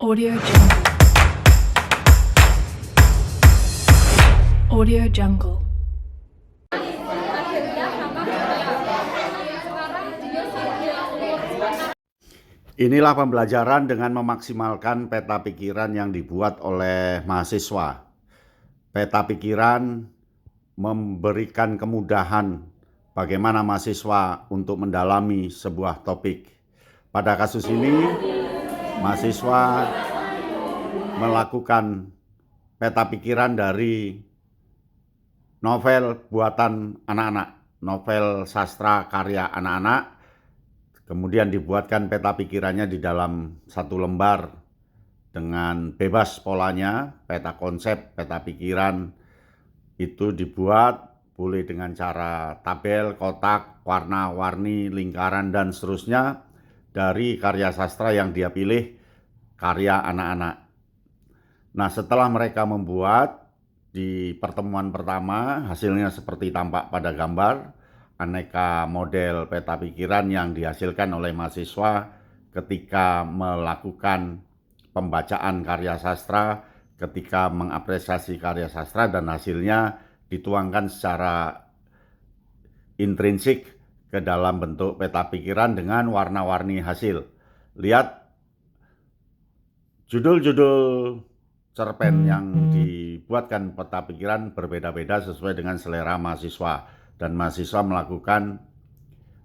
Audio Jungle. Audio Jungle. Inilah pembelajaran dengan memaksimalkan peta pikiran yang dibuat oleh mahasiswa. Peta pikiran memberikan kemudahan bagaimana mahasiswa untuk mendalami sebuah topik. Pada kasus ini, mahasiswa melakukan peta pikiran dari novel buatan anak-anak, novel sastra karya anak-anak. Kemudian dibuatkan peta pikirannya di dalam satu lembar dengan bebas polanya, peta konsep, peta pikiran itu dibuat boleh dengan cara tabel, kotak, warna-warni, lingkaran, dan seterusnya dari karya sastra yang dia pilih, karya anak-anak. Nah, setelah mereka membuat di pertemuan pertama, hasilnya seperti tampak pada gambar, aneka model peta pikiran yang dihasilkan oleh mahasiswa ketika melakukan pembacaan karya sastra, ketika mengapresiasi karya sastra, dan hasilnya dituangkan secara intrinsik ke dalam bentuk peta pikiran dengan warna-warni hasil. Lihat judul-judul cerpen yang dibuatkan peta pikiran berbeda-beda sesuai dengan selera mahasiswa. Dan mahasiswa melakukan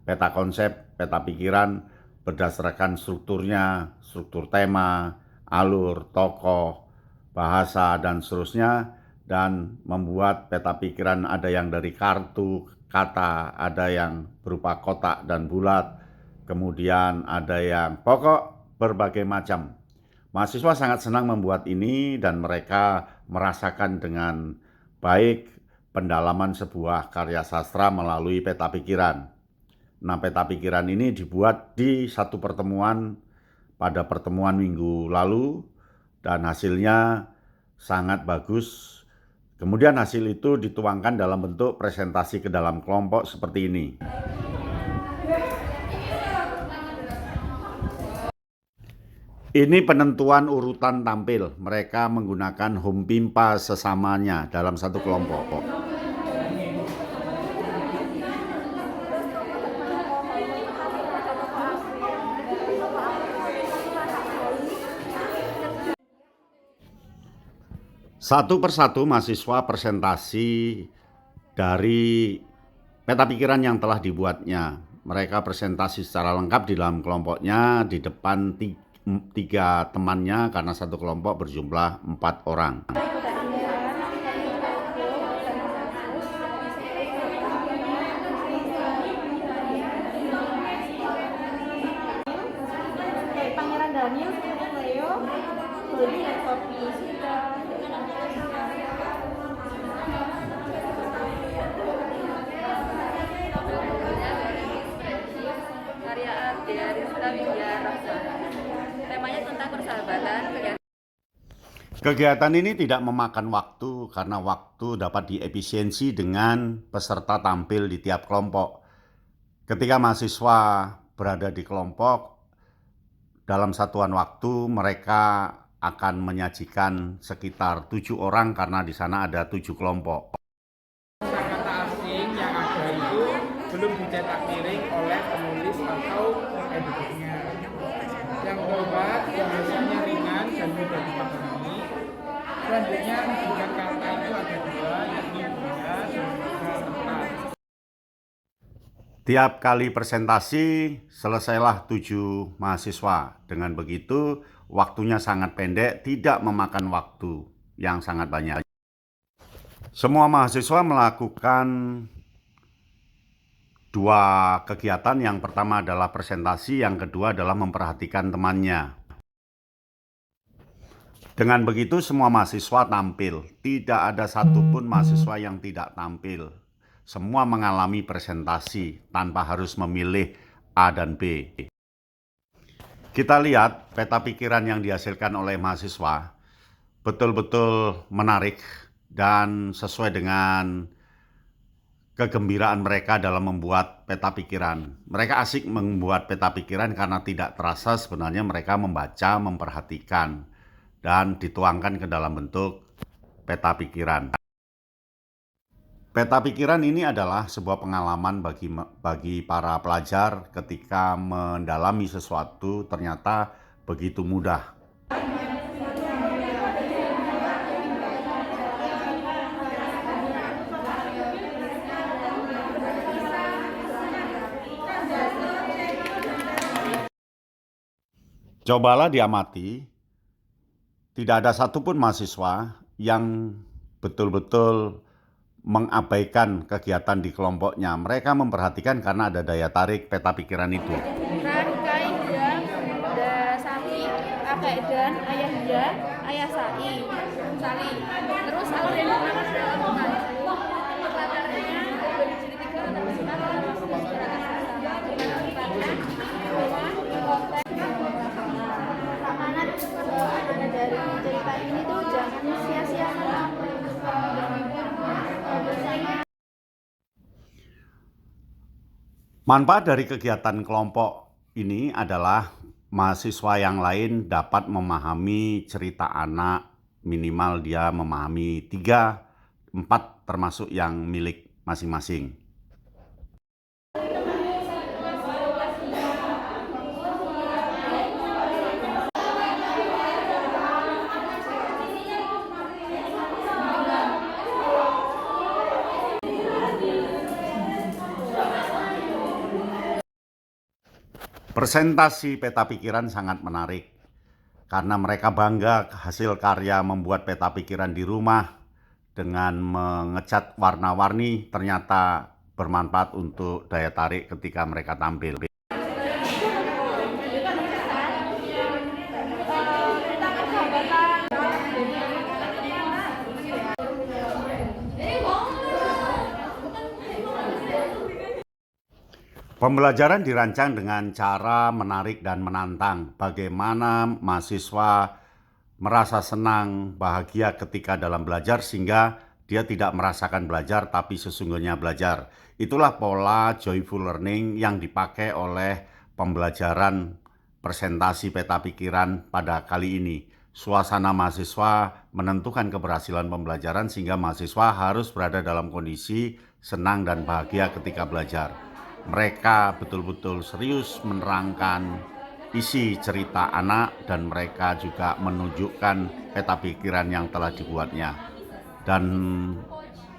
peta konsep, peta pikiran berdasarkan strukturnya, struktur tema, alur, tokoh, bahasa, dan seterusnya. Dan membuat peta pikiran ada yang dari kartu, kata, ada yang berupa kotak dan bulat, kemudian ada yang pokok berbagai macam. Mahasiswa sangat senang membuat ini dan mereka merasakan dengan baik pendalaman sebuah karya sastra melalui peta pikiran. Nah, peta pikiran ini dibuat di satu pertemuan pada pertemuan minggu lalu dan hasilnya sangat bagus. Kemudian hasil itu dituangkan dalam bentuk presentasi ke dalam kelompok seperti ini. Ini penentuan urutan tampil. Mereka menggunakan home pimpa sesamanya dalam satu kelompok. Satu persatu mahasiswa presentasi dari peta pikiran yang telah dibuatnya. Mereka presentasi secara lengkap di dalam kelompoknya di depan tiga temannya karena satu kelompok berjumlah 4 orang. Pangeran Daniel, Leo, Lodi, dan Sophie. Karya Adea Rizka Widyara. Temanya tentang persahabatan. Kegiatan ini tidak memakan waktu karena waktu dapat diefisiensi dengan peserta tampil di tiap kelompok. Ketika mahasiswa berada di kelompok, dalam satuan waktu mereka akan menyajikan sekitar 7 orang karena di sana ada 7 kelompok. Kata asing yang ada itu belum dicetak miring oleh penulis atau editornya. Yang kedua, bahasanya ringan dan mudah dipahami. Selanjutnya, rujukan kata itu ada 2, yakni benda dan tempat. Tiap kali presentasi, selesailah 7 mahasiswa. Dengan begitu, waktunya sangat pendek, tidak memakan waktu yang sangat banyak. Semua mahasiswa melakukan 2 kegiatan. Yang pertama adalah presentasi, yang kedua adalah memperhatikan temannya. Dengan begitu, semua mahasiswa tampil. Tidak ada satupun mahasiswa yang tidak tampil. Semua mengalami presentasi tanpa harus memilih A dan B. Kita lihat peta pikiran yang dihasilkan oleh mahasiswa betul-betul menarik dan sesuai dengan kegembiraan mereka dalam membuat peta pikiran. Mereka asik membuat peta pikiran karena tidak terasa sebenarnya mereka membaca, memperhatikan, dan dituangkan ke dalam bentuk peta pikiran. Peta pikiran ini adalah sebuah pengalaman bagi para pelajar ketika mendalami sesuatu ternyata begitu mudah. Cobalah diamati, tidak ada satupun mahasiswa yang betul-betul mengabaikan kegiatan di kelompoknya. Mereka memperhatikan karena ada daya tarik peta pikiran itu. Ran, Kai, Dam, Da, Sami, Kakek Dan, Ayah Dia, Ayah Sai, Sali. Terus aku yang pertama adalah bukan. Latarnya dari jilid 3 halaman 4 dalam sejarah asal dengan sifatnya konteks amanat dari cerita ini tuh jangan sia-siakan bersama. Manfaat dari kegiatan kelompok ini adalah mahasiswa yang lain dapat memahami cerita anak, minimal dia memahami 3-4 termasuk yang milik masing-masing. Presentasi peta pikiran sangat menarik karena mereka bangga hasil karya membuat peta pikiran di rumah dengan mengecat warna-warni ternyata bermanfaat untuk daya tarik ketika mereka tampil. Pembelajaran dirancang dengan cara menarik dan menantang. Bagaimana mahasiswa merasa senang, bahagia ketika dalam belajar sehingga dia tidak merasakan belajar tapi sesungguhnya belajar. Itulah pola joyful learning yang dipakai oleh pembelajaran presentasi peta pikiran pada kali ini. Suasana mahasiswa menentukan keberhasilan pembelajaran sehingga mahasiswa harus berada dalam kondisi senang dan bahagia ketika belajar. Mereka betul-betul serius menerangkan isi cerita anak dan mereka juga menunjukkan peta pikiran yang telah dibuatnya. Dan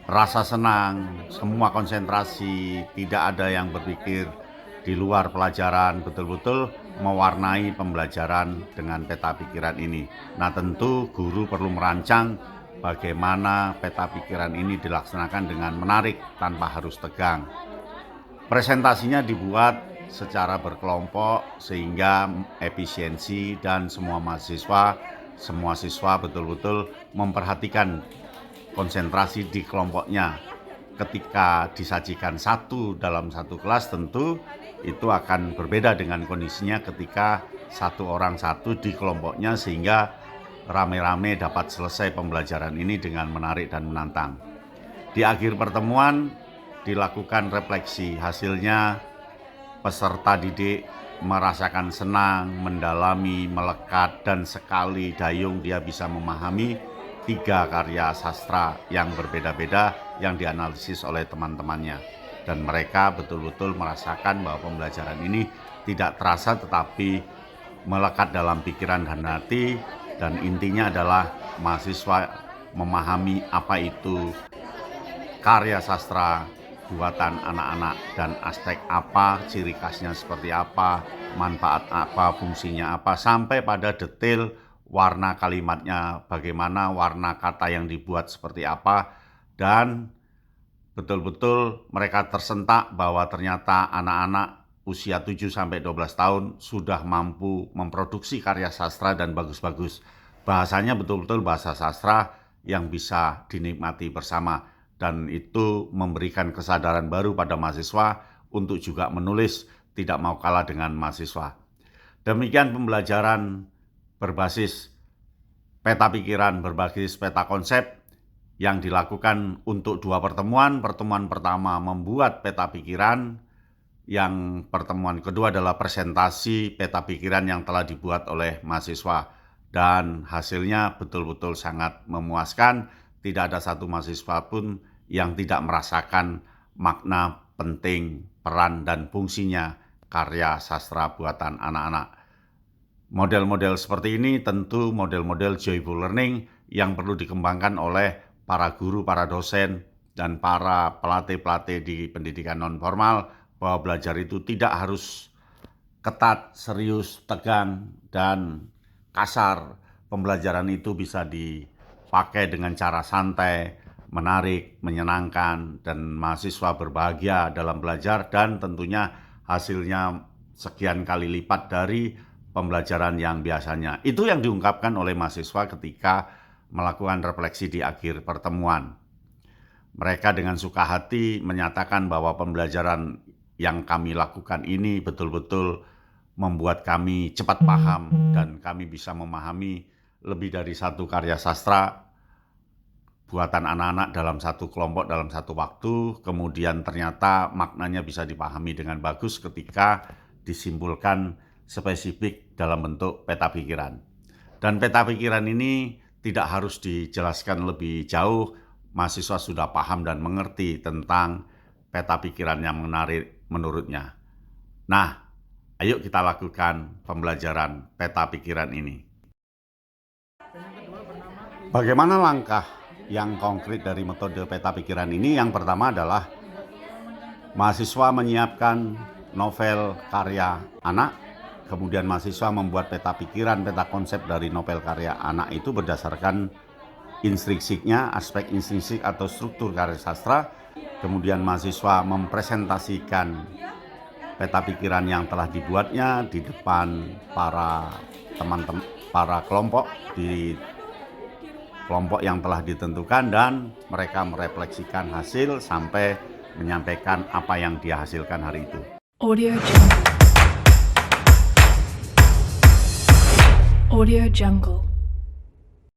rasa senang, semua konsentrasi, tidak ada yang berpikir di luar pelajaran, betul-betul mewarnai pembelajaran dengan peta pikiran ini. Nah, tentu guru perlu merancang bagaimana peta pikiran ini dilaksanakan dengan menarik tanpa harus tegang. Presentasinya dibuat secara berkelompok sehingga efisiensi dan semua siswa betul-betul memperhatikan konsentrasi di kelompoknya. Ketika disajikan dalam satu kelas tentu itu akan berbeda dengan kondisinya ketika satu orang di kelompoknya sehingga rame-rame dapat selesai pembelajaran ini dengan menarik dan menantang. Di akhir pertemuan dilakukan refleksi, hasilnya peserta didik merasakan senang, mendalami, melekat, dan sekali dayung dia bisa memahami 3 karya sastra yang berbeda-beda yang dianalisis oleh teman-temannya. Dan mereka betul-betul merasakan bahwa pembelajaran ini tidak terasa tetapi melekat dalam pikiran dan hati, dan intinya adalah mahasiswa memahami apa itu karya sastra buatan anak-anak dan aspek apa, ciri khasnya seperti apa, manfaat apa, fungsinya apa, sampai pada detail warna kalimatnya, bagaimana warna kata yang dibuat seperti apa, dan betul-betul mereka tersentak bahwa ternyata anak-anak usia 7-12 tahun sudah mampu memproduksi karya sastra dan bagus-bagus. Bahasanya betul-betul bahasa sastra yang bisa dinikmati bersama. Dan itu memberikan kesadaran baru pada mahasiswa untuk juga menulis, tidak mau kalah dengan mahasiswa. Demikian pembelajaran berbasis peta pikiran, berbasis peta konsep yang dilakukan untuk 2 pertemuan. Pertemuan pertama membuat peta pikiran, yang pertemuan kedua adalah presentasi peta pikiran yang telah dibuat oleh mahasiswa. Dan hasilnya betul-betul sangat memuaskan. Tidak ada satu mahasiswa pun yang tidak merasakan makna penting, peran, dan fungsinya karya sastra buatan anak-anak. Model-model seperti ini tentu model-model joyful learning yang perlu dikembangkan oleh para guru, para dosen, dan para pelatih-pelatih di pendidikan non-formal, bahwa belajar itu tidak harus ketat, serius, tegang, dan kasar. Pembelajaran itu bisa dipakai dengan cara santai, menarik, menyenangkan, dan mahasiswa berbahagia dalam belajar, dan tentunya hasilnya sekian kali lipat dari pembelajaran yang biasanya. Itu yang diungkapkan oleh mahasiswa ketika melakukan refleksi di akhir pertemuan. Mereka dengan suka hati menyatakan bahwa pembelajaran yang kami lakukan ini betul-betul membuat kami cepat paham dan kami bisa memahami lebih dari satu karya sastra buatan anak-anak dalam satu kelompok dalam satu waktu. Kemudian ternyata maknanya bisa dipahami dengan bagus ketika disimpulkan spesifik dalam bentuk peta pikiran. Dan peta pikiran ini tidak harus dijelaskan lebih jauh, mahasiswa sudah paham dan mengerti tentang peta pikiran yang menarik menurutnya. Nah, ayo kita lakukan pembelajaran peta pikiran ini. Bagaimana langkah yang konkret dari metode peta pikiran ini? Yang pertama adalah mahasiswa menyiapkan novel karya anak. Kemudian mahasiswa membuat peta pikiran, peta konsep dari novel karya anak itu berdasarkan instriksiknya, aspek instriksik atau struktur karya sastra. Kemudian mahasiswa mempresentasikan peta pikiran yang telah dibuatnya di depan para teman-teman, para kelompok, di kelompok yang telah ditentukan, dan mereka merefleksikan hasil sampai menyampaikan apa yang dia hasilkan hari itu. Audio Jungle.